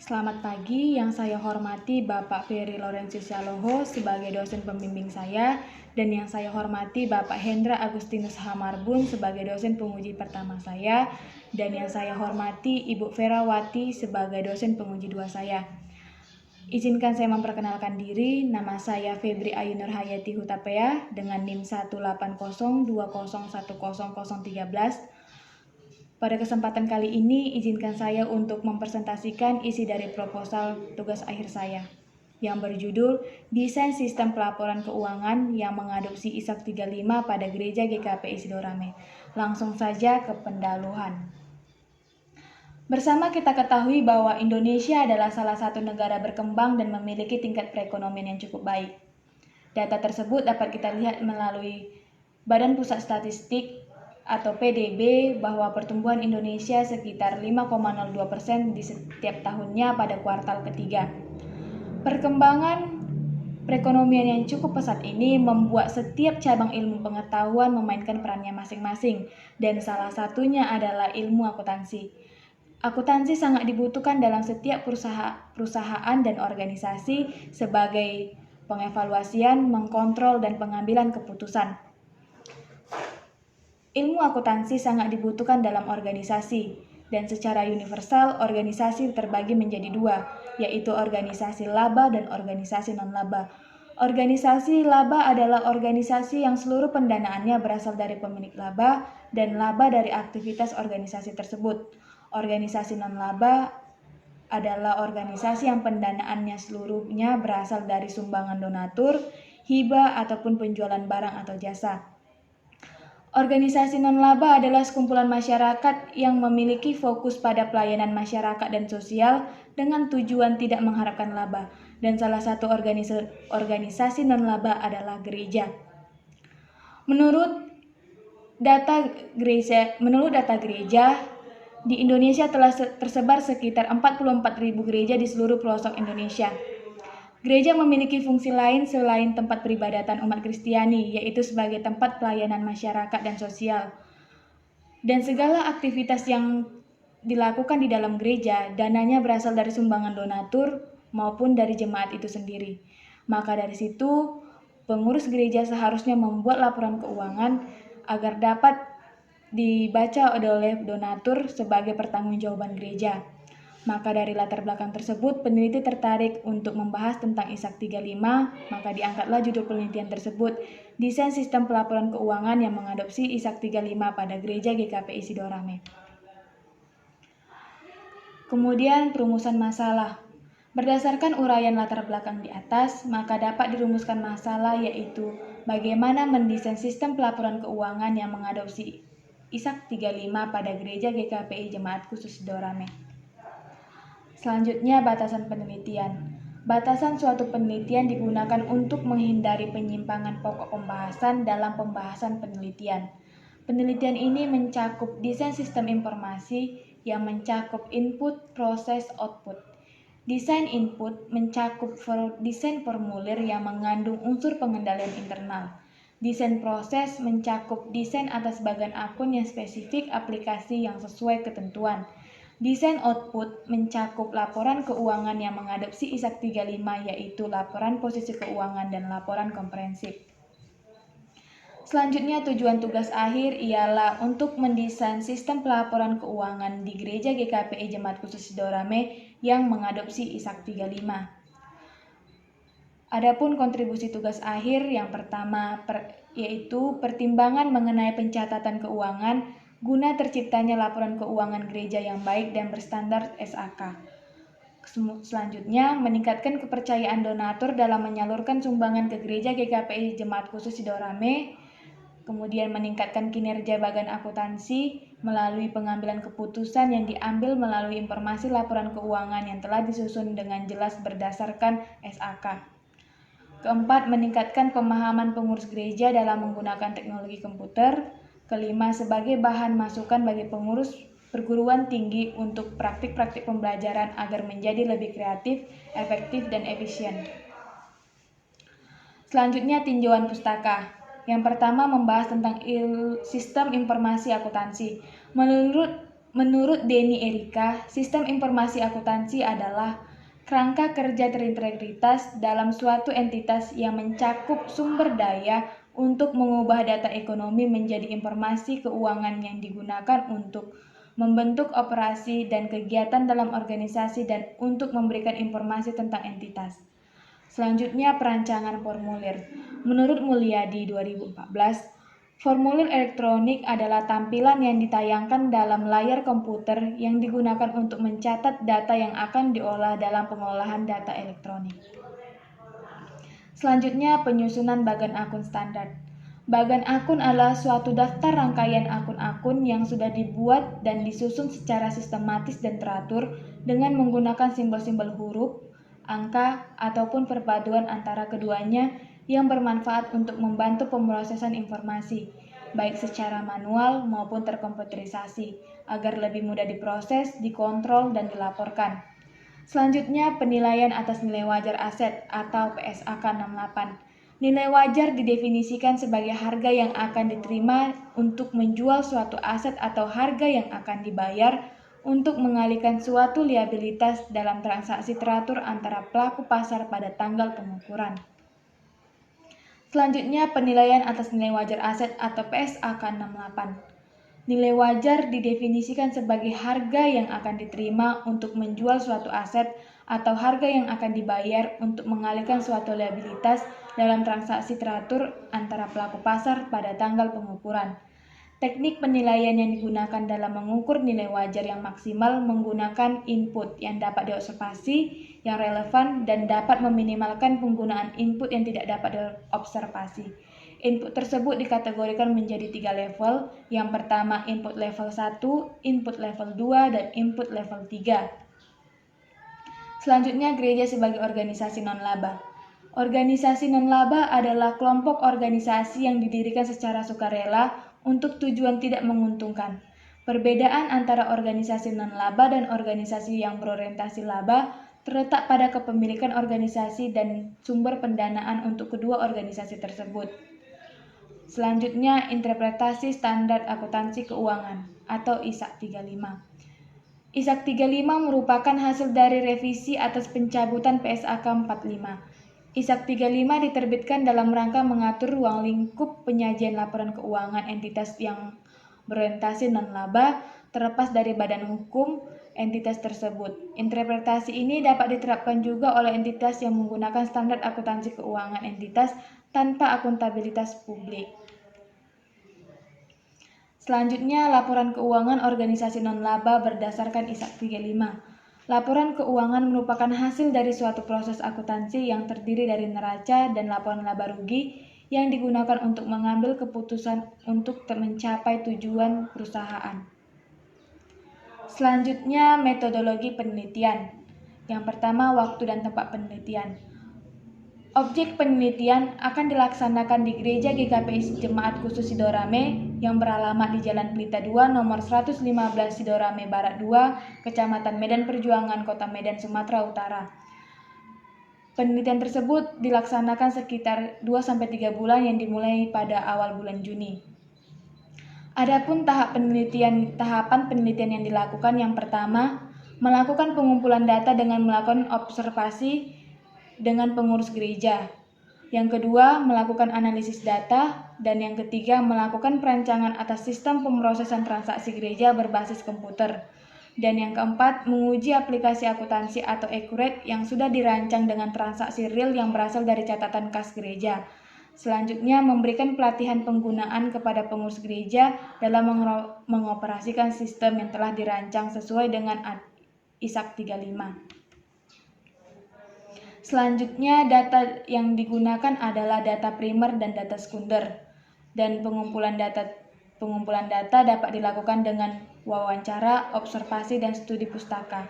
Selamat pagi, yang saya hormati Bapak Ferry Lorenzius Yaloho sebagai dosen pembimbing saya, dan yang saya hormati Bapak Hendra Agustinus Hamarbun sebagai dosen penguji pertama saya, dan yang saya hormati Ibu Ferawati sebagai dosen penguji dua saya. Izinkan saya memperkenalkan diri, nama saya Febri Ayu Nurhayati Hutapea dengan NIM 18020100013. Pada kesempatan kali ini, izinkan saya untuk mempresentasikan isi dari proposal tugas akhir saya yang berjudul Desain Sistem Pelaporan Keuangan yang mengadopsi ISAK 35 pada Gereja GKPI Sidorame. Langsung saja ke pendahuluan. Bersama kita ketahui bahwa Indonesia adalah salah satu negara berkembang dan memiliki tingkat perekonomian yang cukup baik. Data tersebut dapat kita lihat melalui Badan Pusat Statistik atau PDB bahwa pertumbuhan Indonesia sekitar 5,02% di setiap tahunnya pada kuartal ketiga. Perkembangan perekonomian yang cukup pesat ini membuat setiap cabang ilmu pengetahuan memainkan perannya masing-masing, dan salah satunya adalah ilmu akuntansi. Akuntansi sangat dibutuhkan dalam setiap perusahaan dan organisasi sebagai pengevaluasian, mengkontrol, dan pengambilan keputusan. Ilmu akuntansi sangat dibutuhkan dalam organisasi, dan secara universal organisasi terbagi menjadi dua, yaitu organisasi laba dan organisasi non-laba. Organisasi laba adalah organisasi yang seluruh pendanaannya berasal dari pemilik laba dan laba dari aktivitas organisasi tersebut. Organisasi non-laba adalah organisasi yang pendanaannya seluruhnya berasal dari sumbangan donatur, hibah, ataupun penjualan barang atau jasa. Organisasi non-laba adalah sekumpulan masyarakat yang memiliki fokus pada pelayanan masyarakat dan sosial dengan tujuan tidak mengharapkan laba, dan salah satu organisasi non-laba adalah gereja. Menurut data gereja, di Indonesia telah tersebar sekitar 44.000 gereja di seluruh pelosok Indonesia. Gereja memiliki fungsi lain selain tempat peribadatan umat Kristiani, yaitu sebagai tempat pelayanan masyarakat dan sosial. Dan segala aktivitas yang dilakukan di dalam gereja, dananya berasal dari sumbangan donatur maupun dari jemaat itu sendiri. Maka dari situ, pengurus gereja seharusnya membuat laporan keuangan agar dapat dibaca oleh donatur sebagai pertanggungjawaban gereja. Maka dari latar belakang tersebut, peneliti tertarik untuk membahas tentang ISAK 35, maka diangkatlah judul penelitian tersebut, Desain Sistem Pelaporan Keuangan yang mengadopsi ISAK 35 pada Gereja GKPI Sidorame. Kemudian perumusan masalah. Berdasarkan uraian latar belakang di atas, maka dapat dirumuskan masalah yaitu bagaimana mendesain sistem pelaporan keuangan yang mengadopsi ISAK 35 pada Gereja GKPI Jemaat Khusus Sidorame. Selanjutnya, batasan penelitian. Batasan suatu penelitian digunakan untuk menghindari penyimpangan pokok pembahasan dalam pembahasan penelitian. Penelitian ini mencakup desain sistem informasi yang mencakup input, proses, output. Desain input mencakup desain formulir yang mengandung unsur pengendalian internal. Desain proses mencakup desain atas bagian akun yang spesifik aplikasi yang sesuai ketentuan. Desain output mencakup laporan keuangan yang mengadopsi ISAK 35, yaitu laporan posisi keuangan dan laporan komprehensif. Selanjutnya, tujuan tugas akhir ialah untuk mendesain sistem pelaporan keuangan di Gereja GKPI Jemaat Khusus Sidorame yang mengadopsi ISAK 35. Adapun kontribusi tugas akhir yang pertama yaitu pertimbangan mengenai pencatatan keuangan guna terciptanya laporan keuangan gereja yang baik dan berstandar SAK. Selanjutnya, meningkatkan kepercayaan donatur dalam menyalurkan sumbangan ke Gereja GKPI Jemaat Khusus Sidorame. Kemudian meningkatkan kinerja bagian akuntansi melalui pengambilan keputusan yang diambil melalui informasi laporan keuangan yang telah disusun dengan jelas berdasarkan SAK. Keempat, meningkatkan pemahaman pengurus gereja dalam menggunakan teknologi komputer. Kelima, sebagai bahan masukan bagi pengurus perguruan tinggi untuk praktik-praktik pembelajaran agar menjadi lebih kreatif, efektif, dan efisien. Selanjutnya, tinjauan pustaka. Yang pertama membahas tentang sistem informasi akuntansi. Menurut Denny Erika, sistem informasi akuntansi adalah kerangka kerja terintegritas dalam suatu entitas yang mencakup sumber daya untuk mengubah data ekonomi menjadi informasi keuangan yang digunakan untuk membentuk operasi dan kegiatan dalam organisasi dan untuk memberikan informasi tentang entitas. Selanjutnya, perancangan formulir. Menurut Mulyadi 2014, formulir elektronik adalah tampilan yang ditayangkan dalam layar komputer yang digunakan untuk mencatat data yang akan diolah dalam pengolahan data elektronik. Selanjutnya, penyusunan bagan akun standar. Bagan akun adalah suatu daftar rangkaian akun-akun yang sudah dibuat dan disusun secara sistematis dan teratur dengan menggunakan simbol-simbol huruf, angka, ataupun perpaduan antara keduanya yang bermanfaat untuk membantu pemrosesan informasi, baik secara manual maupun terkomputerisasi, agar lebih mudah diproses, dikontrol, dan dilaporkan. Selanjutnya, penilaian atas nilai wajar aset atau PSAK 68. Nilai wajar didefinisikan sebagai harga yang akan diterima untuk menjual suatu aset atau harga yang akan dibayar untuk mengalihkan suatu liabilitas dalam transaksi teratur antara pelaku pasar pada tanggal pengukuran. Selanjutnya, penilaian atas nilai wajar aset atau PSAK 68. Nilai wajar didefinisikan sebagai harga yang akan diterima untuk menjual suatu aset atau harga yang akan dibayar untuk mengalihkan suatu liabilitas dalam transaksi teratur antara pelaku pasar pada tanggal pengukuran. Teknik penilaian yang digunakan dalam mengukur nilai wajar yang maksimal menggunakan input yang dapat diobservasi, yang relevan, dan dapat meminimalkan penggunaan input yang tidak dapat diobservasi. Input tersebut dikategorikan menjadi 3 level. Yang pertama, input level 1, input level 2, dan input level 3. Selanjutnya, gereja sebagai organisasi non-laba. Organisasi non-laba adalah kelompok organisasi yang didirikan secara sukarela untuk tujuan tidak menguntungkan. Perbedaan antara organisasi non-laba dan organisasi yang berorientasi laba terletak pada kepemilikan organisasi dan sumber pendanaan untuk kedua organisasi tersebut. Selanjutnya, interpretasi standar akuntansi keuangan atau ISAK 35. ISAK 35 merupakan hasil dari revisi atas pencabutan PSAK 45. ISAK 35 diterbitkan dalam rangka mengatur ruang lingkup penyajian laporan keuangan entitas yang berorientasi non-laba terlepas dari badan hukum entitas tersebut. Interpretasi ini dapat diterapkan juga oleh entitas yang menggunakan standar akuntansi keuangan entitas tanpa akuntabilitas publik. Selanjutnya, laporan keuangan organisasi non-laba berdasarkan ISAK 35. Laporan keuangan merupakan hasil dari suatu proses akuntansi yang terdiri dari neraca dan laporan laba rugi yang digunakan untuk mengambil keputusan untuk mencapai tujuan perusahaan. Selanjutnya, metodologi penelitian. Yang pertama, waktu dan tempat penelitian. Objek penelitian akan dilaksanakan di Gereja GKPI Jemaat Khusus Sidorame yang beralamat di Jalan Pelita 2 nomor 115 Sidorame Barat 2, Kecamatan Medan Perjuangan, Kota Medan, Sumatera Utara. Penelitian tersebut dilaksanakan sekitar 2-3 bulan yang dimulai pada awal bulan Juni. Adapun tahapan penelitian yang dilakukan, yang pertama, melakukan pengumpulan data dengan melakukan observasi dengan pengurus gereja. Yang kedua, melakukan analisis data. Dan yang ketiga, melakukan perancangan atas sistem pemrosesan transaksi gereja berbasis komputer. Dan yang keempat, menguji aplikasi akuntansi atau Accurate yang sudah dirancang dengan transaksi real yang berasal dari catatan kas gereja. Selanjutnya, memberikan pelatihan penggunaan kepada pengurus gereja dalam mengoperasikan sistem yang telah dirancang sesuai dengan ISAK 35. Selanjutnya, data yang digunakan adalah data primer dan data sekunder. Dan pengumpulan data dapat dilakukan dengan wawancara, observasi, dan studi pustaka.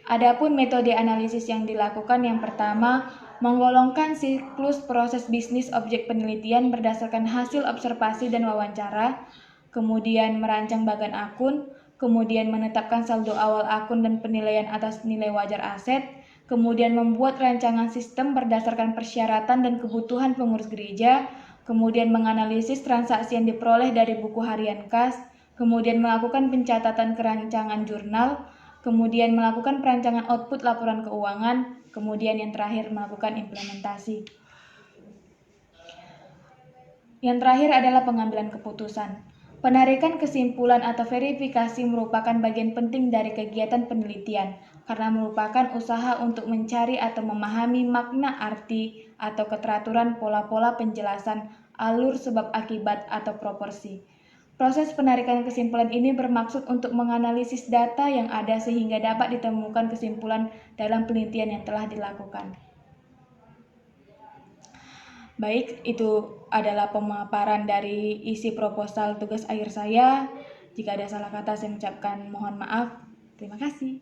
Adapun metode analisis yang dilakukan, yang pertama, menggolongkan siklus proses bisnis objek penelitian berdasarkan hasil observasi dan wawancara, kemudian merancang bagan akun, kemudian menetapkan saldo awal akun dan penilaian atas nilai wajar aset, kemudian membuat rancangan sistem berdasarkan persyaratan dan kebutuhan pengurus gereja, kemudian menganalisis transaksi yang diperoleh dari buku harian kas, kemudian melakukan pencatatan kerancangan jurnal, kemudian melakukan perancangan output laporan keuangan, kemudian yang terakhir melakukan implementasi. Yang terakhir adalah pengambilan keputusan. Penarikan kesimpulan atau verifikasi merupakan bagian penting dari kegiatan penelitian karena merupakan usaha untuk mencari atau memahami makna arti atau keteraturan pola-pola penjelasan alur sebab akibat atau proporsi. Proses penarikan kesimpulan ini bermaksud untuk menganalisis data yang ada sehingga dapat ditemukan kesimpulan dalam penelitian yang telah dilakukan. Baik, itu adalah pemaparan dari isi proposal tugas akhir saya. Jika ada salah kata, saya mengucapkan mohon maaf. Terima kasih.